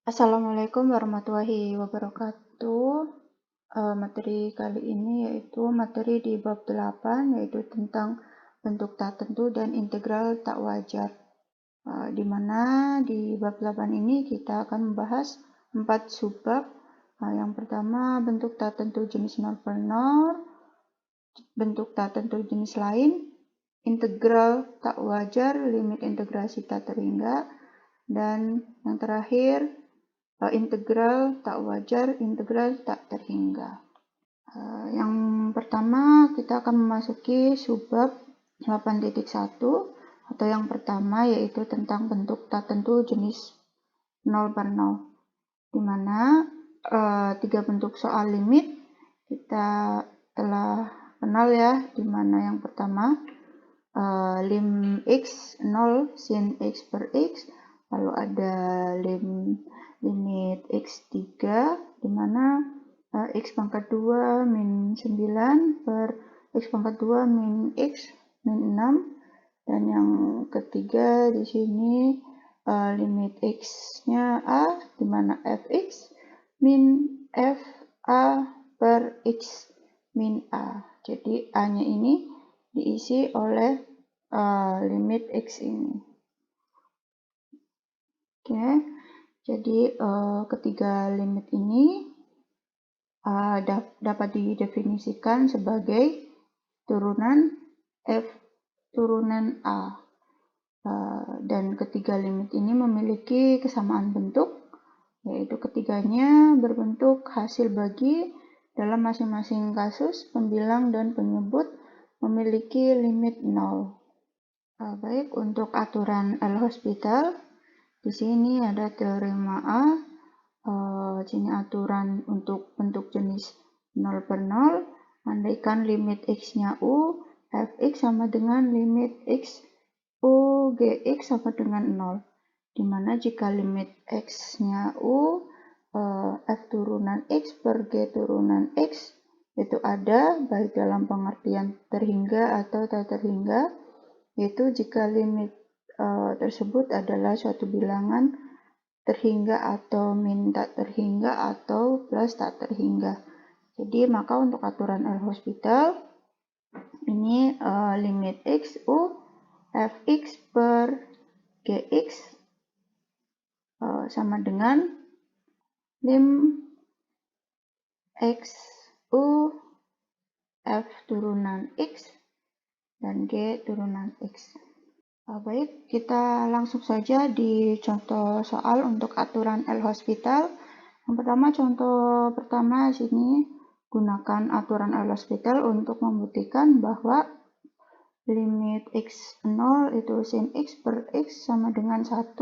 Assalamualaikum warahmatullahi wabarakatuh. Materi kali ini yaitu materi di bab 8, yaitu tentang bentuk tak tentu dan integral tak wajar. Di mana di bab 8 ini kita akan membahas 4 subbab. Yang pertama, bentuk tak tentu jenis 0 per 0, bentuk tak tentu jenis lain, integral tak wajar, limit integrasi tak terhingga, dan yang terakhir, integral tak wajar, integral tak terhingga. Yang pertama kita akan memasuki subbab 8.1 atau yang pertama, yaitu tentang bentuk tak tentu jenis 0 per 0, di mana 3 bentuk soal limit kita telah kenal ya, di mana yang pertama lim x 0 sin x per x, lalu ada limit x3, di mana x pangkat 2 min 9 per x pangkat 2 min x min 6, dan yang ketiga di sini limit x-nya a, di mana fx min f a per x min a. Jadi a-nya ini diisi oleh limit x ini. Oke, jadi ketiga limit ini dapat didefinisikan sebagai turunan f turunan a. Dan ketiga limit ini memiliki kesamaan bentuk, yaitu ketiganya berbentuk hasil bagi dalam masing-masing kasus pembilang dan penyebut memiliki limit 0. Baik, untuk aturan L'Hospital, di sini ada teorema A. Sini aturan untuk bentuk jenis 0 per 0, andaikan limit x-nya u, fx sama dengan limit x u gx sama dengan 0, dimana jika limit x-nya u, f turunan x per g turunan x itu ada baik dalam pengertian terhingga atau tak terhingga, yaitu jika limit tersebut adalah suatu bilangan terhingga atau min tak terhingga atau plus tak terhingga. Jadi maka untuk aturan L'Hospital ini limit x u fx per gx sama dengan lim x u f turunan x dan g turunan x. Baik, kita langsung saja di contoh soal untuk aturan L'Hospital. Yang pertama, contoh pertama sini gunakan aturan L'Hospital untuk membuktikan bahwa limit x0 itu sin x per x sama dengan 1,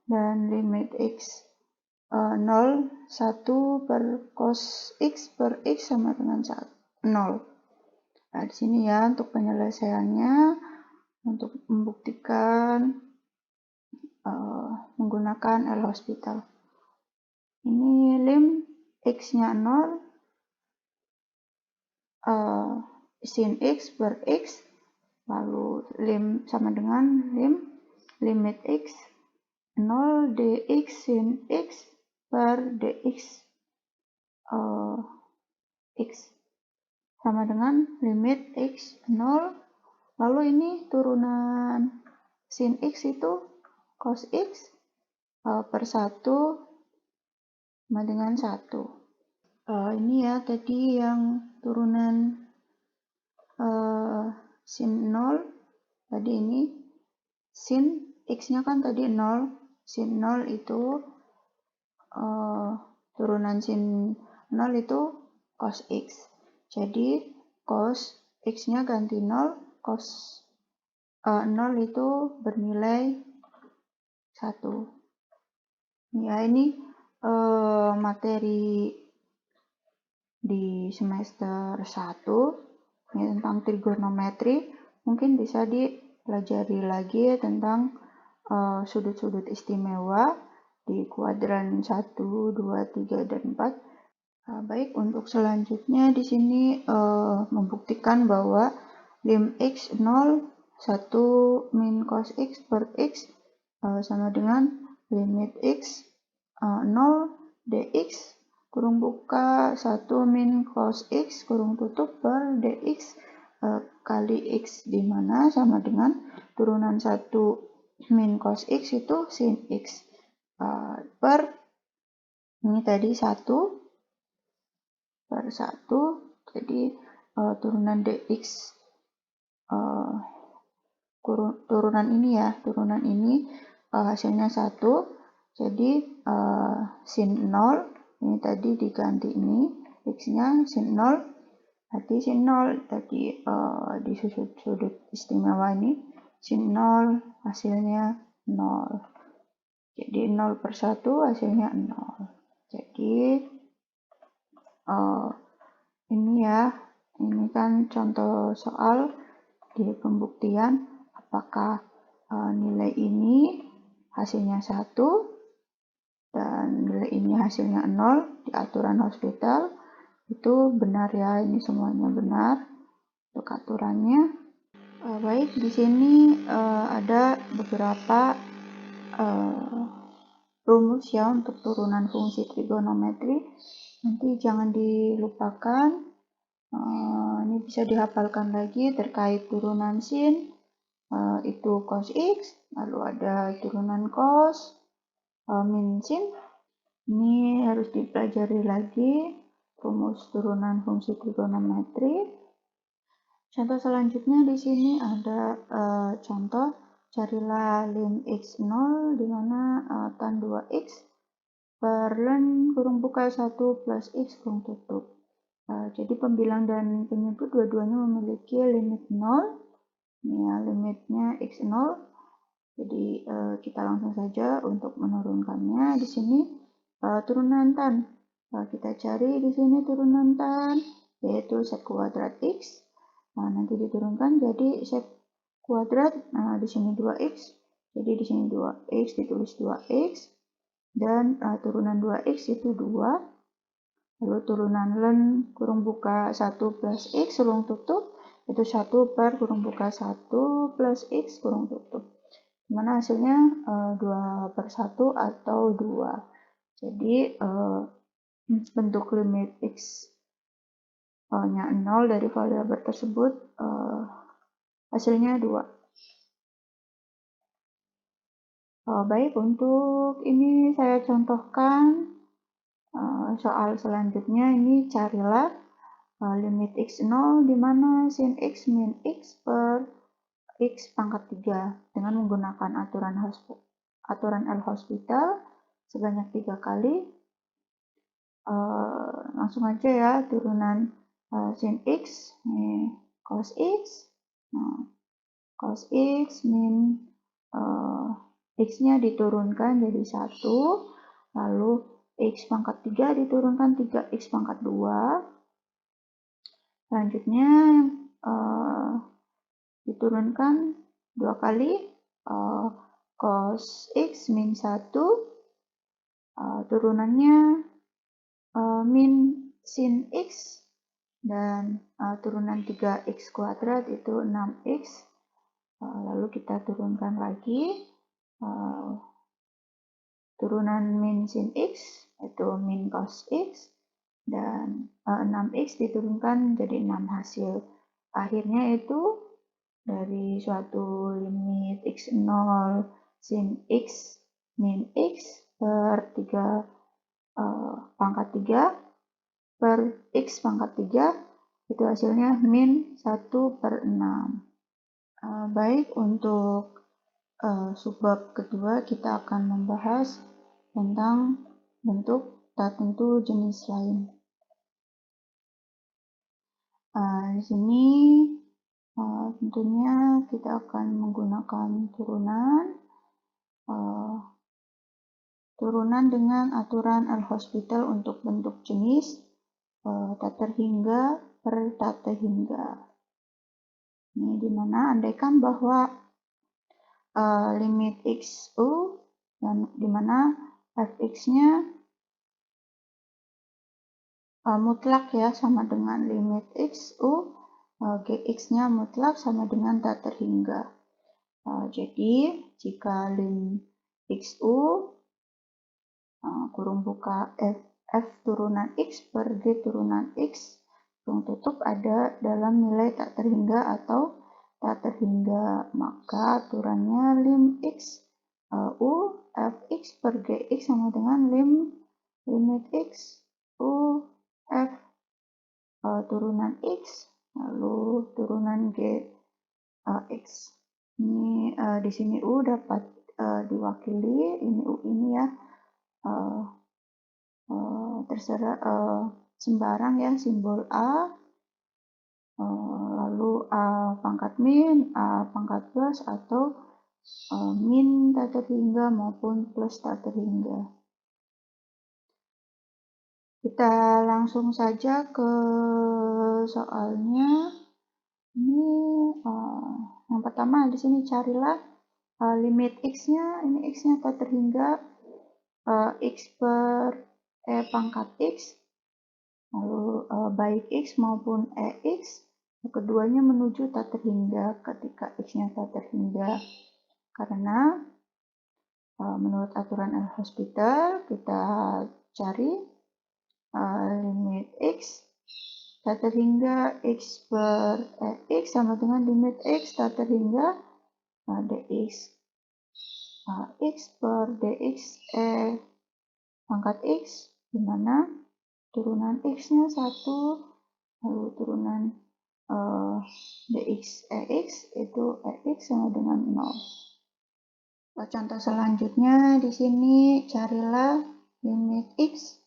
dan limit x0 1 per cos x per x sama dengan 0. Nah, di sini ya untuk penyelesaiannya, untuk membuktikan menggunakan L'Hospital. Ini lim x-nya 0, sin x per x, lalu lim sama dengan limit x 0 dx sin x per dx x sama dengan limit x 0, lalu ini turunan sin x itu cos x per 1 sama dengan 1. Ini ya tadi yang turunan sin 0, tadi ini sin x-nya kan tadi 0, sin 0 itu turunan sin 0 itu cos x. Jadi cos x-nya ganti 0, cos 0 itu bernilai 1. Ya, ini materi di semester 1 ya, tentang trigonometri. Mungkin bisa dipelajari lagi ya, tentang sudut-sudut istimewa di kuadran 1, 2, 3, dan 4. Baik, untuk selanjutnya di sini membuktikan bahwa lim x 0 1 min cos x per x sama dengan limit x 0 dx kurung buka 1 min cos x kurung tutup per dx kali x, di mana sama dengan turunan 1 min cos x itu sin x per ini tadi 1 per 1, jadi turunan dx turunan ini hasilnya 1, jadi sin 0 ini tadi diganti ini x nya sin 0, berarti sin 0 tadi di sudut istimewa ini sin 0 hasilnya 0, jadi 0 per 1 hasilnya 0. Jadi ini ya, ini kan contoh soal di pembuktian apakah nilai ini hasilnya 1 dan nilai ini hasilnya 0 di aturan Hospital. Itu benar ya, ini semuanya benar untuk aturannya. Baik, di sini ada beberapa rumus ya untuk turunan fungsi trigonometri. Nanti jangan dilupakan, ini bisa dihafalkan lagi terkait turunan sin, itu cos x, lalu ada turunan cos min sin. Ini harus dipelajari lagi rumus turunan fungsi trigonometri. Contoh selanjutnya di sini ada contoh carilah lim x 0 di mana tan 2x per len kurung buka 1 plus x kurung tutup. Jadi pembilang dan penyebut dua-duanya memiliki limit 0. Ini ya limitnya x 0. Jadi kita langsung saja untuk menurunkannya. Di sini turunan tan. Kita cari di sini turunan tan, yaitu sek kuadrat x. Nanti diturunkan jadi sek kuadrat. Di sini 2x. Jadi di sini 2x ditulis 2x dan turunan 2x itu 2. Lalu turunan len kurung buka 1 plus x kurung tutup itu 1 per kurung buka 1 plus x kurung tutup. Dimana hasilnya 2 per 1 atau 2. Jadi bentuk limit x nya 0 dari variabel tersebut hasilnya 2. Baik, untuk ini saya contohkan soal selanjutnya. Ini carilah limit x 0 di mana sin x min x per x pangkat 3 dengan menggunakan aturan L'Hospital sebanyak 3 kali. Langsung aja ya, turunan sin x cos x, cos x min x nya diturunkan jadi 1, lalu x pangkat 3 diturunkan 3x pangkat 2. Selanjutnya diturunkan 2 kali cos x min 1, turunannya min sin x, dan turunan 3x kuadrat itu 6x. Lalu kita turunkan lagi turunan min sin x itu min cos x, dan 6x diturunkan jadi 6 hasil. Akhirnya itu dari suatu limit x 0 sin x min x per 3 pangkat 3 per x pangkat 3 itu hasilnya min 1 per 6. Baik, untuk subbab kedua kita akan membahas tentang bentuk tak tentu jenis lain. Di sini tentunya kita akan menggunakan turunan dengan aturan L'Hospital untuk bentuk jenis tak terhingga per tak terhingga. Ini dimana andaikan bahwa limit XU dan dimana fx-nya mutlak ya sama dengan limit XU, gx-nya mutlak sama dengan tak terhingga. Jadi jika lim XU kurung buka f turunan x per g turunan x, kurung tutup ada dalam nilai tak terhingga atau tak terhingga, maka aturannya lim x u fx per gx sama dengan limit x u f turunan x lalu turunan g x. Ini di sini u dapat diwakili ini u ini ya, terserah sembarang ya, simbol a, lalu a pangkat min, a pangkat plus, atau min tak terhingga maupun plus tak terhingga. Kita langsung saja ke soalnya. Ini yang pertama di sini carilah limit x-nya, ini x-nya tak terhingga x per pangkat x, lalu baik x maupun x, keduanya menuju tak terhingga ketika x-nya tak terhingga. Karena menurut aturan L'Hospital kita cari limit x tak terhingga x per x sama dengan limit x tak terhingga dx x per dx pangkat x, di mana turunan x-nya 1, lalu turunan dx x itu x sama dengan 0. Contoh selanjutnya di sini carilah limit x,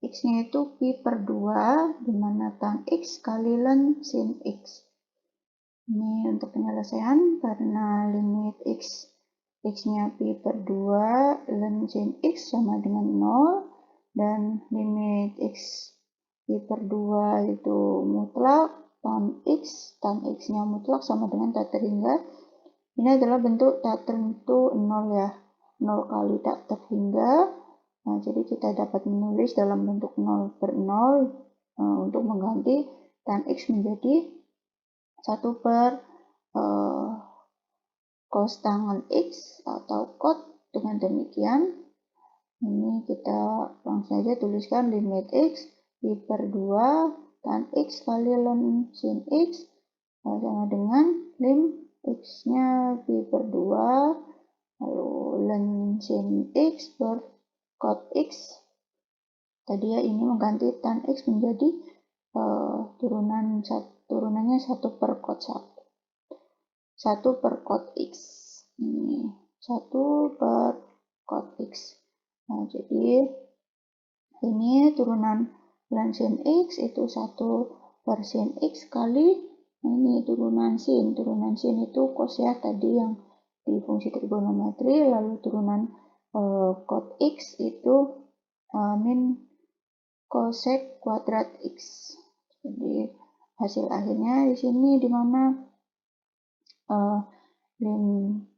x-nya itu pi per 2, di mana tan x kali len sin x. Ini untuk penyelesaian karena limit x-nya pi per 2, len sin x sama dengan 0, dan limit x pi per 2 itu mutlak, tan x-nya mutlak sama dengan tak terhingga. Ini adalah bentuk tak tentu 0 ya, 0 kali tak terhingga. Nah, jadi kita dapat menulis dalam bentuk 0 per 0 untuk mengganti tan x menjadi 1 per cos tangen x atau cot. Dengan demikian, ini kita langsung saja tuliskan limit x pi per 2 tan x kali len sin x sama dengan lim x-nya pi per 2, lalu len sin x per cot x. Tadi ya, ini mengganti tan x menjadi turunannya 1 per cot 1 per cot x. Ini 1 per cot x. Nah, jadi ini turunan len sin x itu 1 per sin x kali, nah ini turunan sin itu cos ya, tadi yang di fungsi trigonometri, lalu turunan cot x itu min cosec kuadrat x. Jadi hasil akhirnya di sini di mana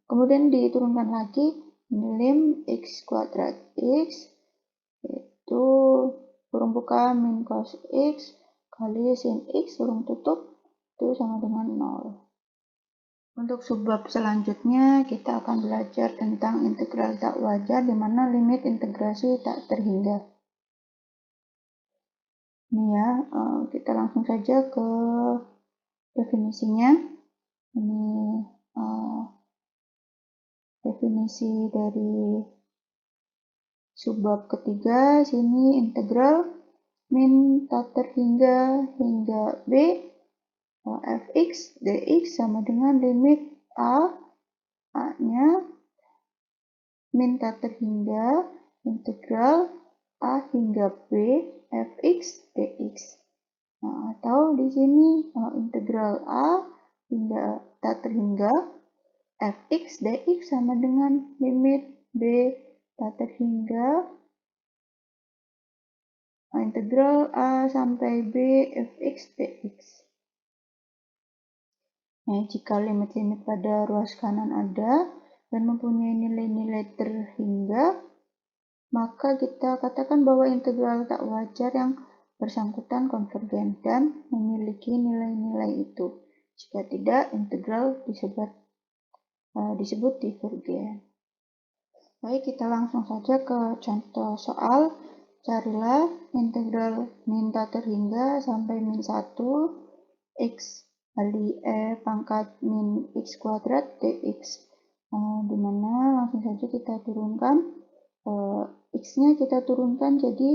kemudian diturunkan lagi lim x kuadrat x itu kurung buka min cos x kali sin x kurung tutup itu sama dengan 0. Untuk subbab selanjutnya kita akan belajar tentang integral tak wajar, di mana limit integrasi tak terhingga. Ini ya, kita langsung saja ke definisinya. Ini definisi dari subbab ketiga. Sini integral min tak terhingga hingga b fx dx sama dengan limit a-nya min tak terhingga integral a hingga b fx dx. Nah, atau di sini integral a hingga tak terhingga fx dx sama dengan limit b tak terhingga integral a sampai b fx dx. Nah, jika limit-limit pada ruas kanan ada dan mempunyai nilai-nilai terhingga, maka kita katakan bahwa integral tak wajar yang bersangkutan konvergen dan memiliki nilai-nilai itu. Jika tidak, integral disebut divergen. Baik, kita langsung saja ke contoh soal. Carilah integral min tater hingga sampai min 1 x kali pangkat min x kuadrat dx. Dimana langsung saja kita turunkan x-nya kita turunkan jadi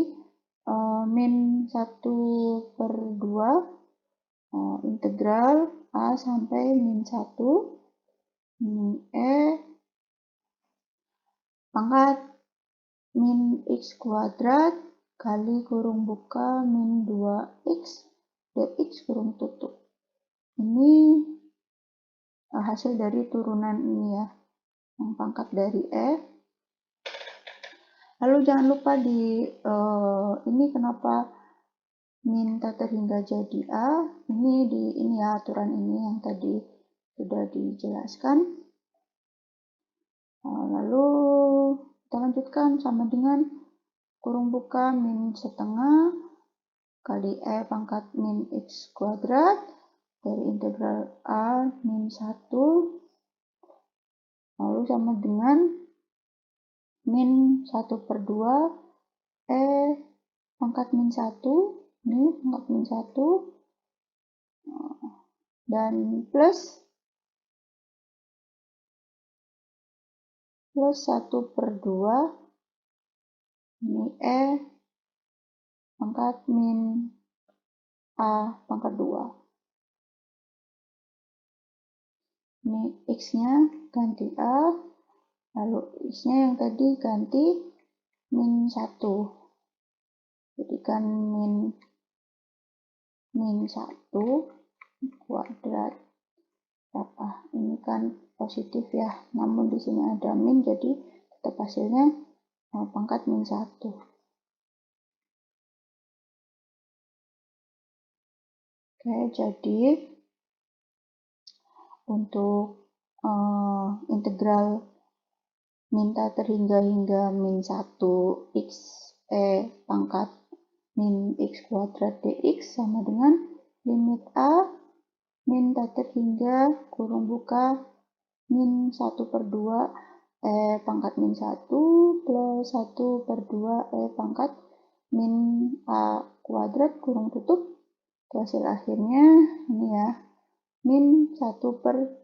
min 1/2 integral a sampai min 1 min pangkat min x kuadrat kali kurung buka min 2x dx kurung tutup. Ini hasil dari turunan ini ya, yang pangkat dari Lalu jangan lupa di ini kenapa min tater hingga jadi A, ini ya aturan ini yang tadi sudah dijelaskan. Lalu kita lanjutkan sama dengan kurung buka min setengah kali pangkat min x kuadrat dari integral A min 1, lalu sama dengan min 1/2 pangkat min 1, ini pangkat min 1, dan plus 1/2 ini pangkat min A pangkat 2. Ini x-nya ganti A, lalu x-nya yang tadi ganti min 1. Jadikan min 1 kuadrat. Berapa? Ini kan positif ya, namun di sini ada min, jadi tetap hasilnya pangkat min 1. Oke, jadi untuk integral min tater hingga min 1 x pangkat min x kuadrat dx sama dengan limit A min tater hingga kurung buka min 1/2 pangkat min 1 plus 1/2 pangkat min A kuadrat kurung tutup. Hasil akhirnya ini ya, min 1/2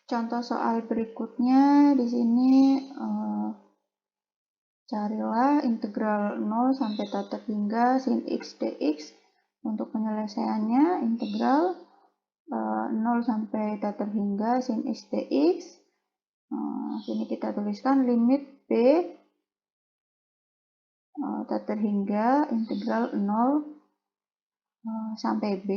Contoh soal berikutnya di sini carilah integral 0 sampai tater hingga sin x dx. Untuk penyelesaiannya integral 0 sampai tater hingga sin x dx. Sini kita tuliskan limit b tater hingga integral 0 sampai b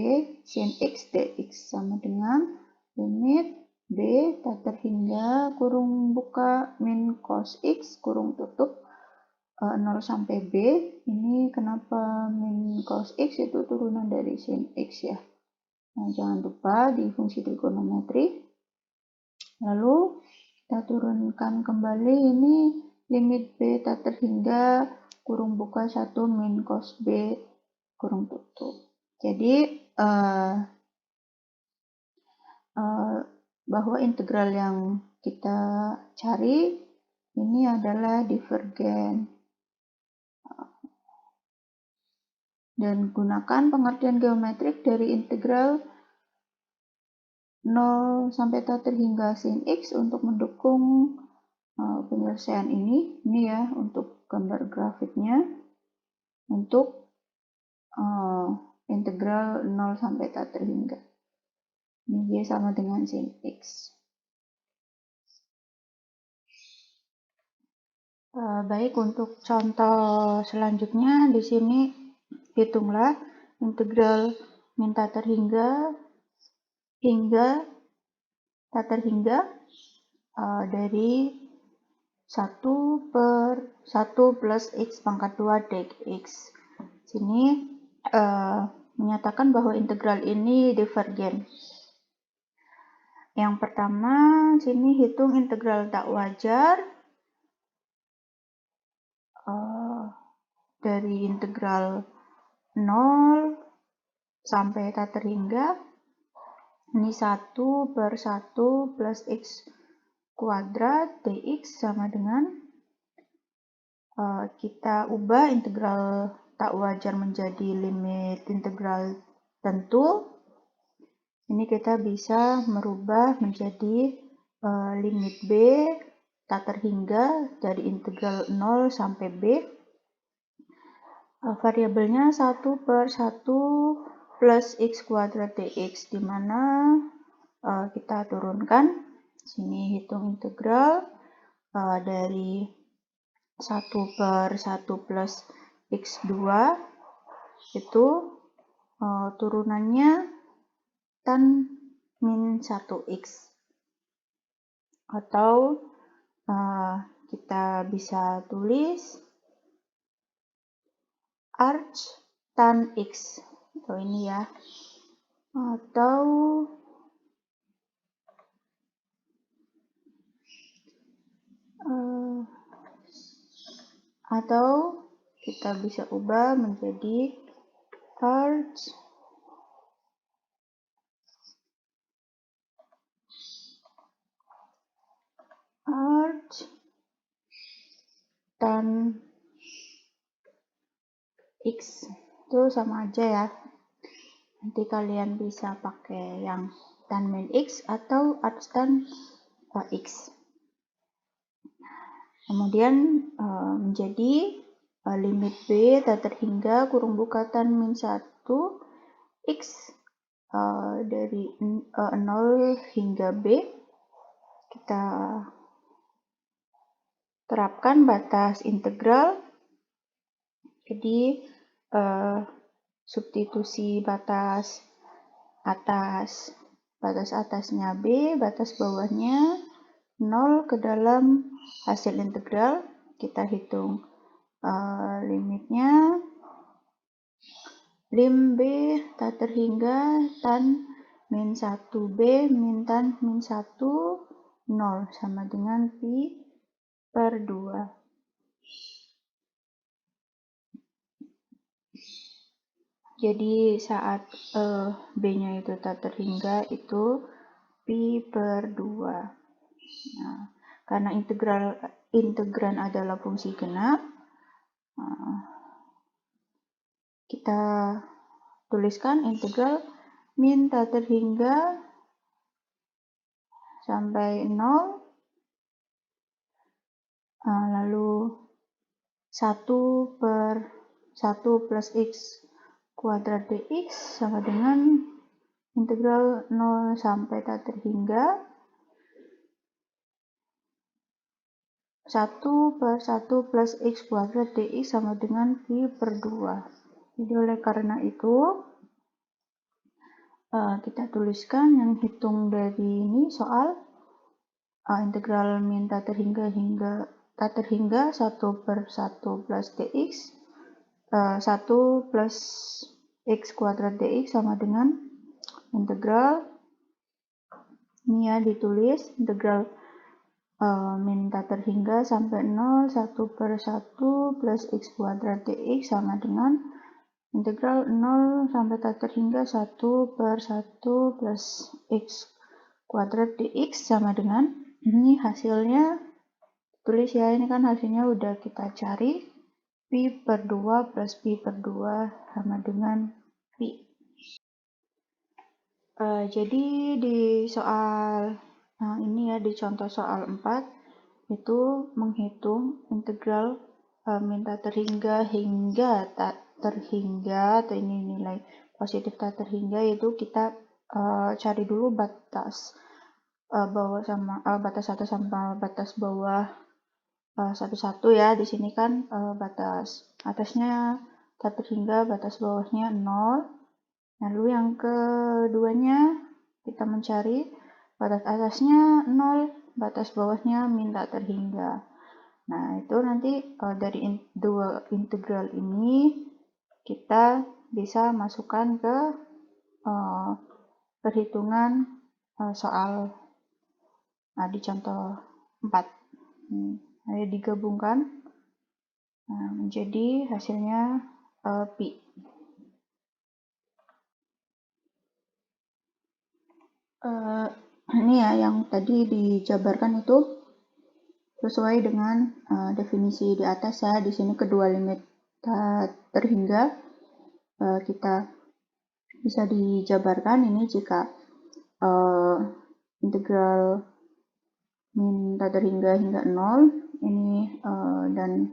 sin x dx sama dengan limit b tater hingga kurung buka min cos x kurung tutup 0 sampai b. Ini kenapa min cos x itu turunan dari sin x ya. Nah, jangan lupa di fungsi trigonometri. Lalu kita turunkan kembali ini limit b tater hingga kurung buka 1 min cos b kurung tutup. Jadi bahwa integral yang kita cari ini adalah divergen. Dan gunakan pengertian geometrik dari integral 0 sampai tater hingga sin x untuk mendukung penyelesaian ini. Ini ya untuk gambar grafiknya untuk integral 0 sampai tater hingga. Ini y sama dengan sin x. Baik, untuk contoh selanjutnya di sini hitunglah integral min tater hingga tater hingga dari 1/1 plus x pangkat 2 dx. Sini menyatakan bahwa integral ini divergen. Yang pertama, sini hitung integral tak wajar dari integral 0 sampai tater hingga. Ini 1 per 1 plus x kuadrat dx sama dengan kita ubah integral tak wajar menjadi limit integral tentu. Ini kita bisa merubah menjadi limit b tak terhingga dari integral 0 sampai b. Variabelnya 1 per 1 plus x kuadrat dx, di mana kita turunkan. Sini hitung integral dari 1 per 1 plus x2 itu turunannya tan min 1x, atau kita bisa tulis arch tan x, atau ini ya, atau kita bisa ubah menjadi arch tan x, itu sama aja ya. Nanti kalian bisa pakai yang tan min x atau arch tan x. Kemudian menjadi limit b tak terhingga kurung buka tan min 1 x dari 0 hingga b. Kita terapkan batas integral. Jadi substitusi batas atas, batas atasnya b, batas bawahnya 0 ke dalam hasil integral. Kita hitung limitnya, lim b tak terhingga tan min 1b min tan min 1 0 sama dengan pi per 2. Jadi saat b-nya itu tak terhingga itu pi per 2. Nah, karena integran adalah fungsi genap, kita tuliskan integral min tak terhingga sampai 0, lalu 1 per 1 plus x kuadrat dx sama dengan integral 0 sampai tak terhingga 1 per 1 plus x kuadrat dx sama dengan pi per 2. Jadi oleh karena itu kita tuliskan yang hitung dari ini soal integral min tak terhingga hingga tak terhingga 1 per 1 plus dx 1 plus x kuadrat dx sama dengan integral, ini ya ditulis integral min tak terhingga sampai 0 1 per 1 plus x kuadrat dx sama dengan integral 0 sampai tak terhingga 1 per 1 plus x kuadrat dx sama dengan, ini hasilnya tulis ya, ini kan hasilnya udah kita cari, pi per 2 plus pi per 2 sama dengan pi. Jadi di soal ini ya, di contoh soal 4 itu menghitung integral min tak terhingga hingga tak terhingga, atau ini nilai positif tak terhingga, yaitu kita cari dulu batas bawah sama batas atas sama batas bawah satu-satu ya. Di sini kan batas atasnya tak terhingga, batas bawahnya 0. Lalu yang keduanya kita mencari batas atasnya 0, batas bawahnya min tak terhingga. Nah, itu nanti dari dua integral ini kita bisa masukkan ke perhitungan soal di contoh 4. Nah, digabungkan menjadi hasilnya pi. Ini ya yang tadi dijabarkan itu sesuai dengan definisi di atas ya. Di sini kedua limit terhingga kita bisa dijabarkan ini jika integral min tak terhingga hingga 0 ini dan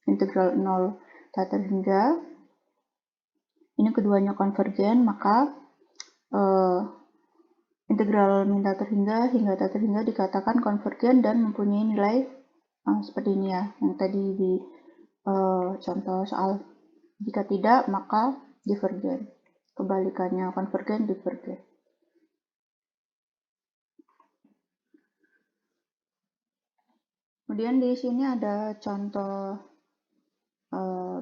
integral 0 tak terhingga ini keduanya konvergen, maka integral min tak terhingga hingga tak terhingga dikatakan konvergen dan mempunyai nilai seperti ini ya, yang tadi di contoh soal. Jika tidak, maka divergen. Kebalikannya konvergen, divergen. Kemudian di sini ada contoh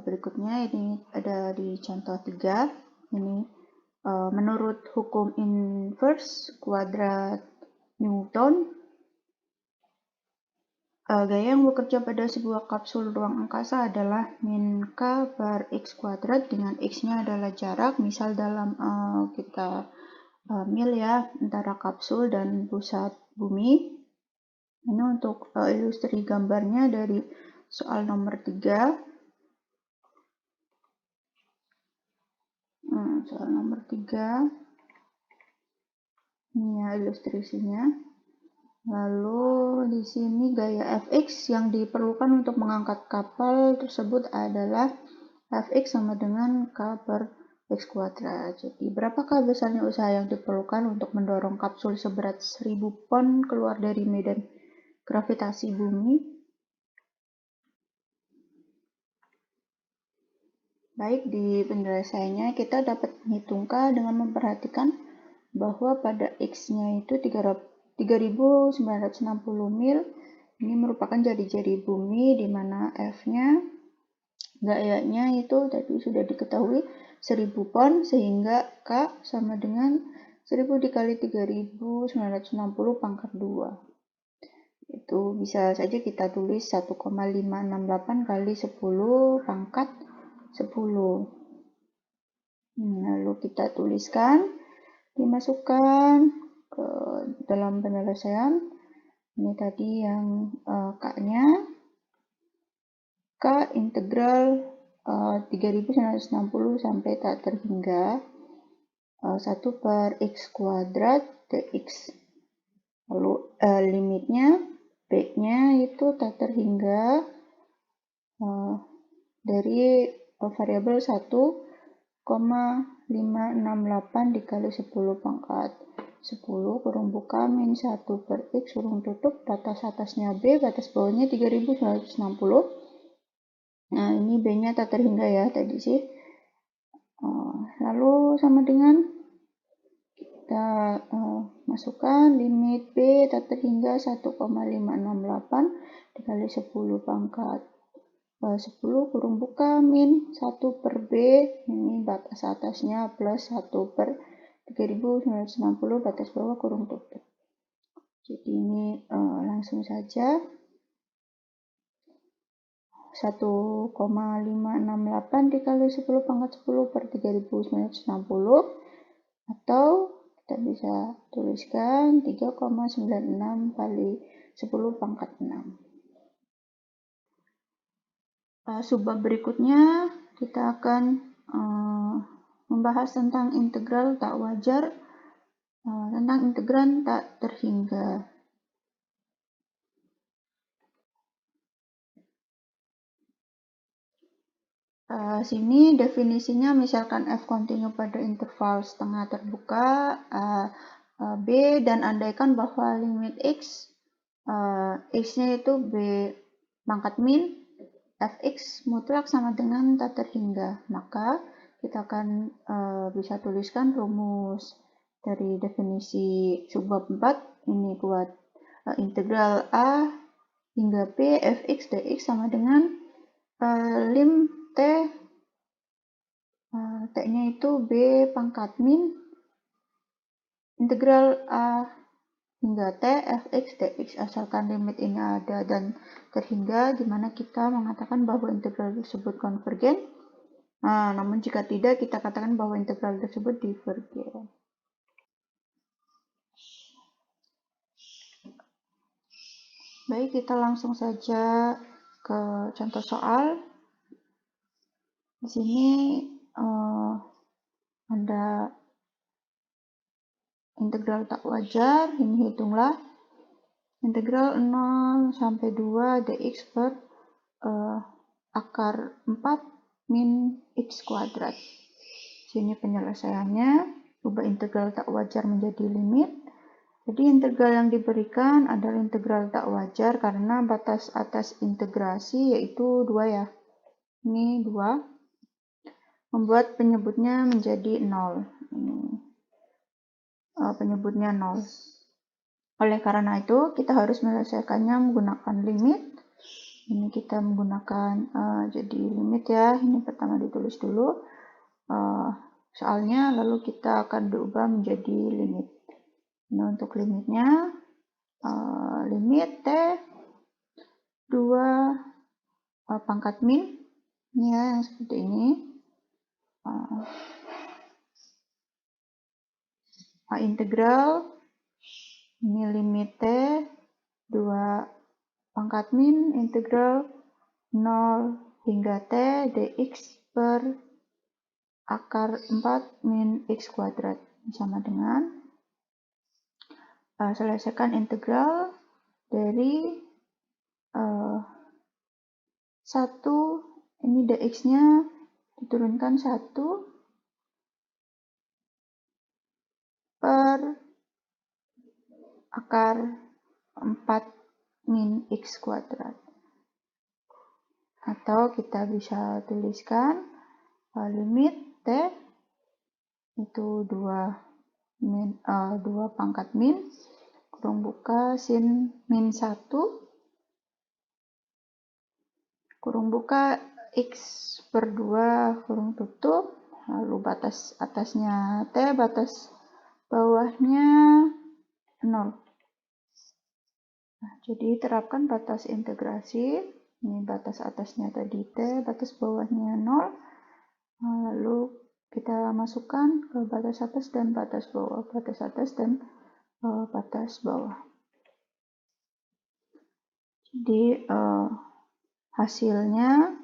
berikutnya, ini ada di contoh 3. Ini menurut hukum inverse kuadrat Newton, gaya yang bekerja pada sebuah kapsul ruang angkasa adalah min K per X kuadrat, dengan X-nya adalah jarak, misal dalam kita mil ya, antara kapsul dan pusat bumi. Ini untuk ilustri gambarnya dari soal nomor 3. Soal nomor 3. Ini ya ilustrasinya. Lalu di sini gaya Fx yang diperlukan untuk mengangkat kapal tersebut adalah Fx sama dengan K per X kuadrat. Jadi berapakah besarnya usaha yang diperlukan untuk mendorong kapsul seberat 1000 pon keluar dari medan gravitasi bumi? Baik, di penjelasannya kita dapat menghitungkan dengan memperhatikan bahwa pada X-nya itu 3960 mil, ini merupakan jari-jari bumi, di mana F-nya, gayanya itu tadi sudah diketahui 1000 pon, sehingga K sama dengan 1000 dikali 3960 pangkat 2. Itu bisa saja kita tulis 1,568 kali 10 pangkat 10. Lalu kita tuliskan, dimasukkan ke dalam penyelesaian. Ini tadi yang K-nya, K integral 3960 sampai tak terhingga 1 per X kuadrat dx. Lalu limitnya, B-nya itu tak terhingga dari variabel 1,568 dikali 10 pangkat 10 kurung buka min 1 per X kurung tutup, batas atasnya B, batas bawahnya 3960. Nah, ini B-nya tak terhingga ya tadi sih. Lalu sama dengan kita masukkan limit B tak terhingga 1,568 dikali 10 pangkat 10 kurung buka min 1 per B, ini batas atasnya plus 1 per 3960 batas bawah kurung tutup. Jadi ini langsung saja 1,568 dikali 10 pangkat 10 per 3960, atau kita bisa tuliskan 3,96 kali 10 pangkat 6. Subbab berikutnya kita akan membahas tentang integral tak wajar, tentang integran tak terhingga. Sini definisinya misalkan f kontinu pada interval setengah terbuka B, dan andaikan bahwa limit x, x-nya itu B pangkat min, fx mutlak sama dengan tak terhingga, maka kita akan bisa tuliskan rumus dari definisi subbab 4 ini buat integral a hingga b fx dx sama dengan lim t, t-nya itu b pangkat min integral a hingga t fx dx, asalkan limit ini ada dan terhingga, di mana kita mengatakan bahwa integral tersebut konvergen. Namun jika tidak, kita katakan bahwa integral tersebut divergen. Baik, kita langsung saja ke contoh soal. Di sini ada integral tak wajar. Ini hitunglah integral 0 sampai 2 dx per akar 4 min x kuadrat. Sini penyelesaiannya, ubah integral tak wajar menjadi limit. Jadi integral yang diberikan adalah integral tak wajar karena batas atas integrasi yaitu 2 ya. Ini 2. Membuat penyebutnya menjadi 0. Penyebutnya 0. Oleh karena itu, kita harus menyelesaikannya menggunakan limit. Ini kita menggunakan jadi limit ya. Ini pertama ditulis dulu soalnya, lalu kita akan diubah menjadi limit. Ini untuk limitnya, limit T 2 pangkat min, ini ya yang seperti ini. Integral, ini limit T 2 pangkat min, integral 0 hingga T dx per akar 4 min x kuadrat. Sama dengan selesaikan integral dari 1, ini dx-nya diturunkan 1 per akar 4 min x kuadrat. Atau kita bisa tuliskan limit T itu 2 pangkat min, kurung buka sin min 1, kurung buka x per 2, kurung tutup, lalu batas atasnya T, batas bawahnya 0. Nah, jadi terapkan batas integrasi, ini batas atasnya tadi T, batas bawahnya 0, lalu kita masukkan ke batas atas dan batas bawah, batas atas dan batas bawah. Jadi hasilnya,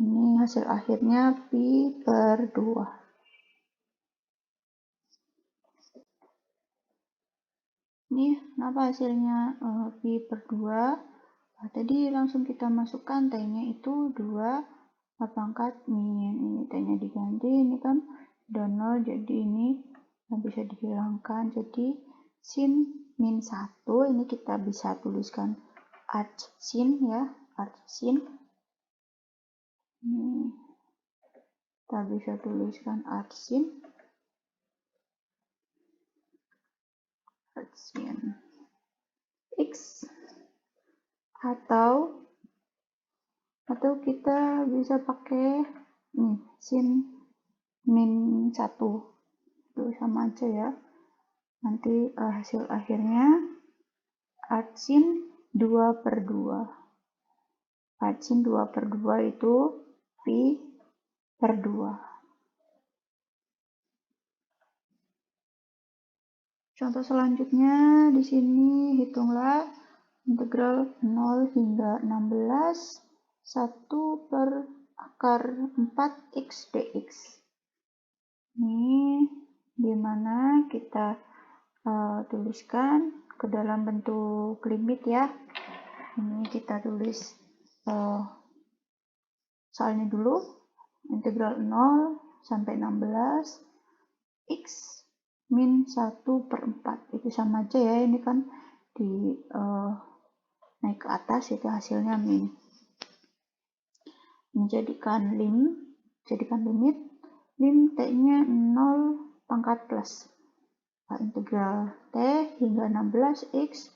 ini hasil akhirnya pi per 2. Ini kenapa hasilnya pi per 2? Nah, tadi langsung kita masukkan T-nya itu 2 pangkat min. Ini T-nya diganti, ini kan udah 0, jadi ini bisa dihilangkan. Jadi sin min 1, ini kita bisa tuliskan arc sin ya, arc sin. Ini kita bisa tuliskan arc sin. X atau kita bisa pakai sin min 1, itu sama aja ya. Nanti hasil akhirnya arc sin 2 per 2. Arc sin 2 per 2 itu pi per 2. Contoh selanjutnya, di sini hitunglah integral 0 hingga 16 1 per akar 4x dx. Ini dimana kita tuliskan ke dalam bentuk limit ya. Ini kita tulis soalnya dulu, integral 0 sampai 16 x min 1 per 4, itu sama aja ya, ini kan di naik ke atas itu hasilnya min. Menjadikan limit, lim T-nya 0 pangkat plus integral T hingga 16 x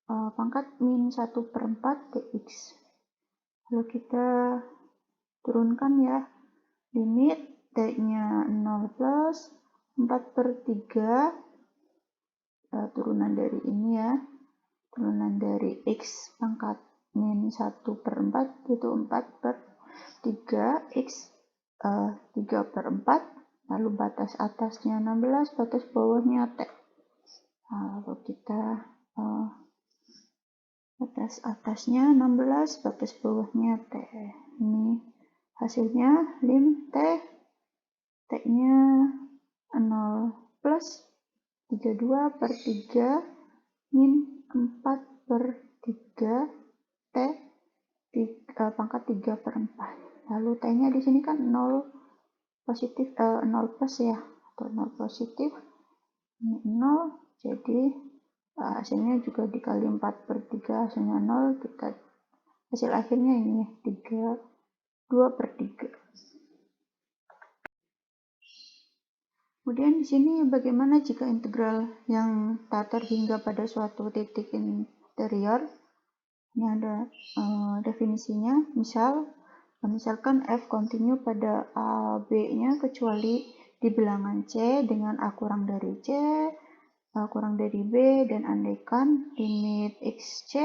pangkat min 1 per 4 dx. Lalu kita turunkan ya, limit T-nya 0 plus 4 per 3, turunan dari ini ya, turunan dari x pangkat min 1 per 4 itu 4 per 3, x 3 per 4, lalu batas atasnya 16, batas bawahnya T. Lalu kita batas atasnya 16, batas bawahnya T. Ini hasilnya lim T, T-nya 0 plus 32/3 min 4/3 T pangkat 3/4. Lalu T-nya di sini kan 0 positif, 0 plus ya, atau 0 positif, ini 0, jadi hasilnya juga dikali 4/3, hasilnya 0, hasil akhirnya ini 2/3. Kemudian di sini bagaimana jika integral yang tak terhingga pada suatu titik interior? Ini ada definisinya. Misalkan f kontinu pada a b-nya kecuali di bilangan c dengan a kurang dari c, a kurang dari b, dan andaikan limit xc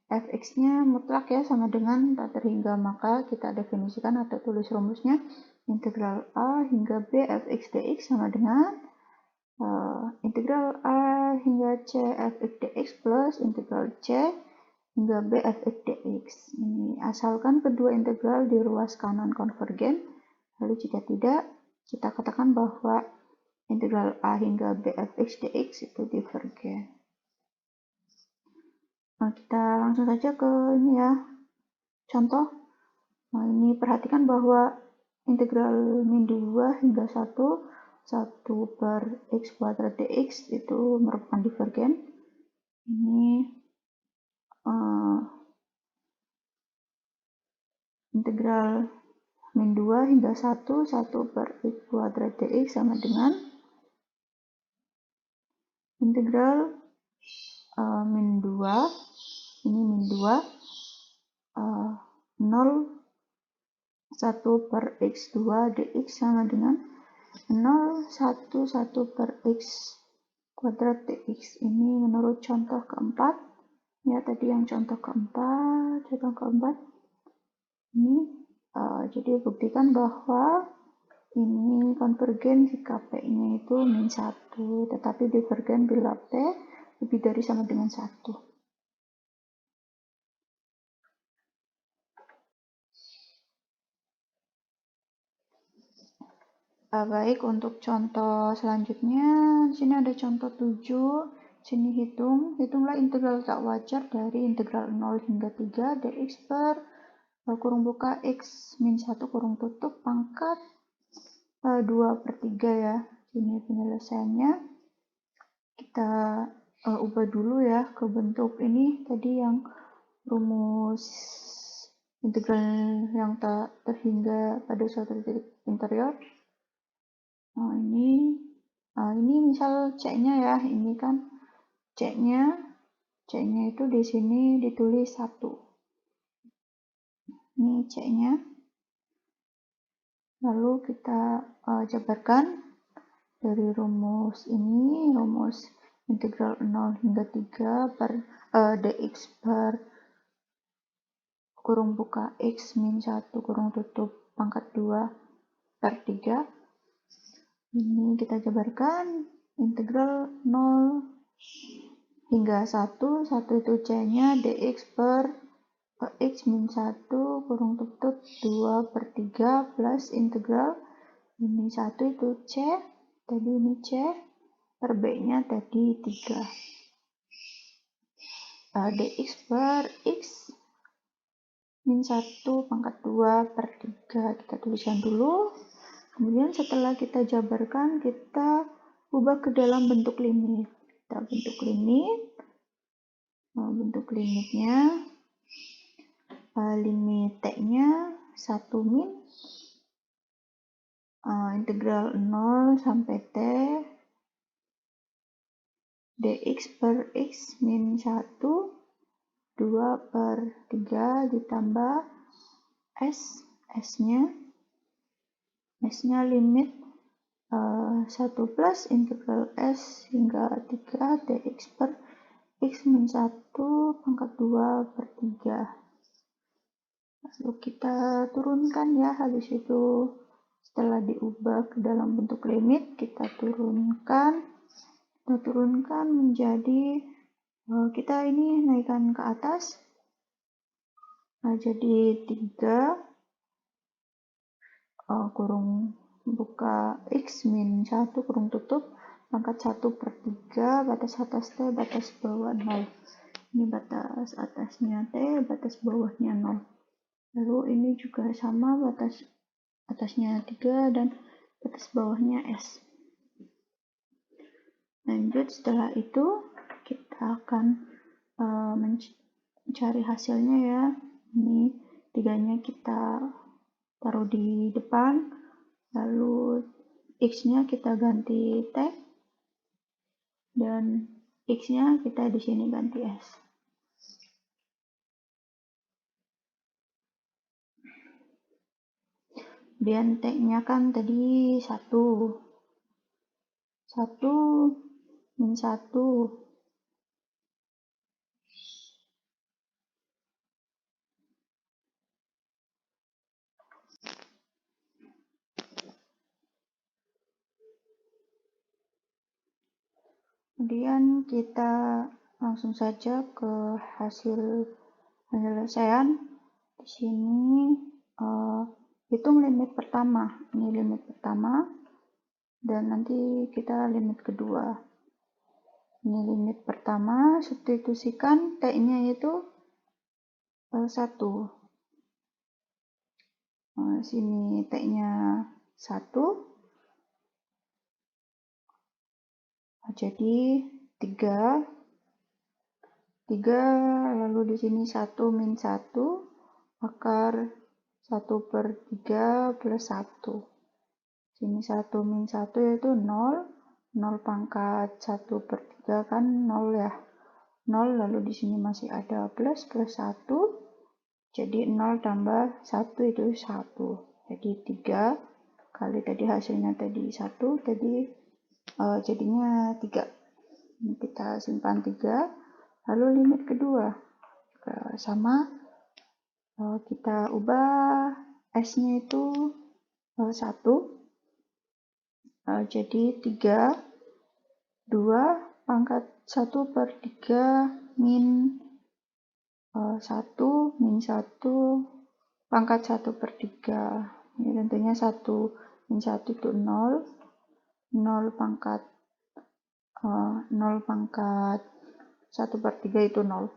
fx-nya mutlak ya sama dengan tak terhingga, maka kita definisikan atau tulis rumusnya integral a hingga b fx dx sama dengan integral a hingga c fx dx plus integral c hingga b fx dx. Ini asalkan kedua integral di ruas kanan konvergen, lalu jika tidak, kita katakan bahwa integral a hingga b fx dx itu divergen. Nah, kita langsung saja ke ini ya, contoh. Nah, ini perhatikan bahwa integral min 2 hingga 1 per x kuadrat dx itu merupakan divergen. Ini integral min 2 hingga 1 per x kuadrat dx sama dengan integral min 2, ini min 2, 0 1 per x2 dx sama dengan 0 1 per x kuadrat dx. Ini menurut contoh keempat ya, tadi yang contoh keempat ini jadi buktikan bahwa ini konvergen jika p-nya itu min 1, tetapi divergen bila p lebih dari sama dengan 1. Baik, untuk contoh selanjutnya, di sini ada contoh 7. Sini hitunglah integral tak wajar dari integral 0 hingga 3 dx per kurung buka x min 1 kurung tutup pangkat 2/3 ya. Ini penyelesaiannya. Kita ubah dulu ya ke bentuk ini tadi yang rumus integral yang tak terhingga pada suatu titik interior. Nah, ini misal C-nya ya, ini kan C-nya itu di sini ditulis 1. Ini C-nya. Lalu kita jabarkan dari rumus ini, rumus integral 0 hingga 3 per dx per kurung buka x min 1 kurung tutup pangkat 2/3. Ini kita jabarkan integral 0 hingga 1 itu c-nya dx per x min 1 kurung tutup 2/3 plus integral ini 1 itu c, tadi ini c, per b-nya tadi 3. Dx per x min 1 pangkat 2/3 kita tuliskan dulu. Kemudian setelah kita jabarkan, kita ubah ke dalam bentuk limit. Kita bentuk limit. Bentuk limitnya, limit t-nya 1 min integral 0 sampai t dx per x min 1 2/3 ditambah s-nya limit 1 plus integral s hingga 3 dx per x min 1 pangkat 2/3. Lalu kita turunkan ya, habis itu setelah diubah ke dalam bentuk limit, kita turunkan menjadi Kita ini naikkan ke atas. Jadi 3 kurung buka X min 1 kurung tutup pangkat 1/3 batas atas T batas bawah 0. Ini batas atasnya T, batas bawahnya 0. Lalu ini juga sama, batas atasnya 3 dan batas bawahnya S. Lanjut, setelah itu kita akan mencari hasilnya ya. Ini 3-nya kita taruh di depan, lalu X-nya kita ganti T, dan X-nya kita di sini ganti S. Kemudian T-nya kan tadi 1 min 1. Kemudian kita langsung saja ke hasil penyelesaian. Di sini hitung limit pertama. Ini limit pertama, dan nanti kita limit kedua. Ini limit pertama, substitusikan T-nya itu 1. Sini T-nya 1. Jadi 3, lalu di sini 1 min 1 akar 1/3 plus 1. Sini 1 min 1 yaitu 0. 0 pangkat 1/3 kan 0 ya. 0, lalu di sini masih ada plus 1. Jadi 0 tambah 1 itu 1. Jadi 3 kali tadi hasilnya tadi 1, tadi jadinya 3. Ini kita simpan 3. Lalu limit kedua sama, kita ubah S-nya itu 1. Jadi 3, 2 pangkat 1/3 min 1 min 1 pangkat 1/3. Ini tentunya 1 min 1 itu 0. 0 pangkat 1/3 itu 0.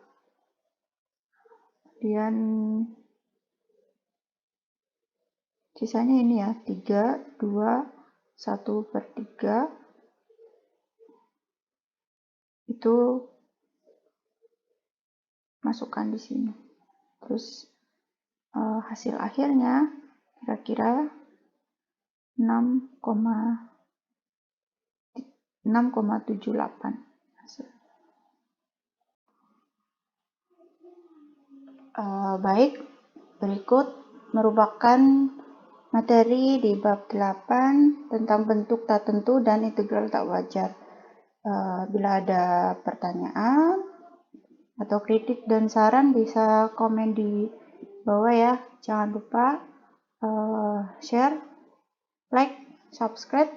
Kemudian sisanya ini ya, 3, 2, 1/3 itu masukkan di sini. Terus hasil akhirnya kira-kira 6,78 hasil. Baik, berikut merupakan materi di bab 8 tentang bentuk tak tentu dan integral tak wajar. Bila ada pertanyaan atau kritik dan saran bisa komen di bawah ya. Jangan lupa share, like, subscribe.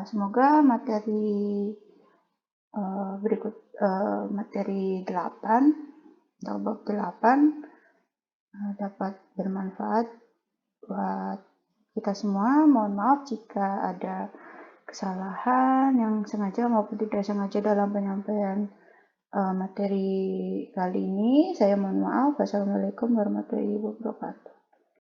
Semoga materi berikut materi 8 atau bab 8 dapat bermanfaat buat kita semua. Mohon maaf jika ada kesalahan yang sengaja maupun tidak sengaja dalam penyampaian materi kali ini. Saya mohon maaf. Wassalamualaikum warahmatullahi wabarakatuh.